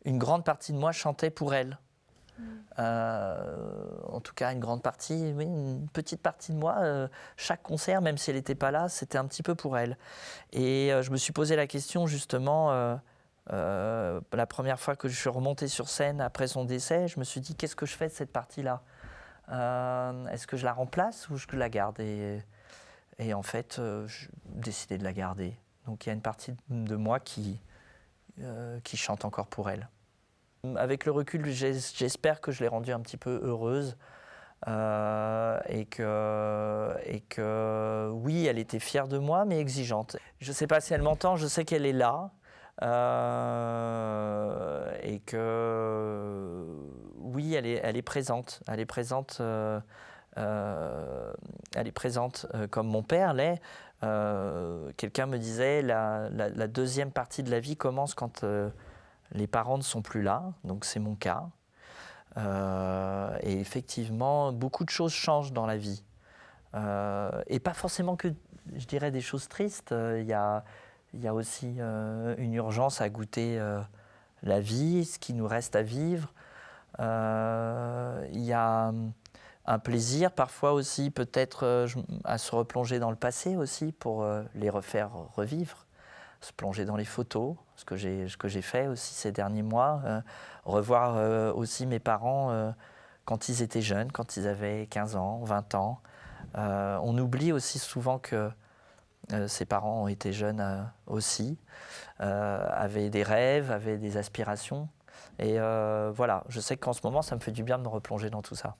une grande partie de moi chantait pour elle. En tout cas, une grande partie, oui, une petite partie de moi, chaque concert, même si elle n'était pas là, c'était un petit peu pour elle. Et je me suis posé la question justement, la première fois que je suis remonté sur scène après son décès, je me suis dit qu'est-ce que je fais de cette partie-là? Est-ce que je la remplace ou je la garde? Et en fait, j'ai décidé de la garder. Donc il y a une partie de moi qui chante encore pour elle. Avec le recul, j'espère que je l'ai rendue un petit peu heureuse et que oui, elle était fière de moi, mais exigeante. Je ne sais pas si elle m'entend, je sais qu'elle est là et que oui, elle est présente. Elle est présente. Elle est présente comme mon père l'est. Quelqu'un me disait la deuxième partie de la vie commence quand les parents ne sont plus là, donc c'est mon cas. Et effectivement, beaucoup de choses changent dans la vie. Et pas forcément que, je dirais, des choses tristes. Il y a aussi une urgence à goûter la vie, ce qui nous reste à vivre. Il y a un plaisir parfois aussi, peut-être à se replonger dans le passé aussi pour les refaire revivre. Se plonger dans les photos, ce que j'ai fait aussi ces derniers mois, revoir aussi mes parents quand ils étaient jeunes, quand ils avaient 15 ans, 20 ans. On oublie aussi souvent que ses parents ont été jeunes aussi, avaient des rêves, avaient des aspirations. Et voilà, je sais qu'en ce moment, ça me fait du bien de me replonger dans tout ça.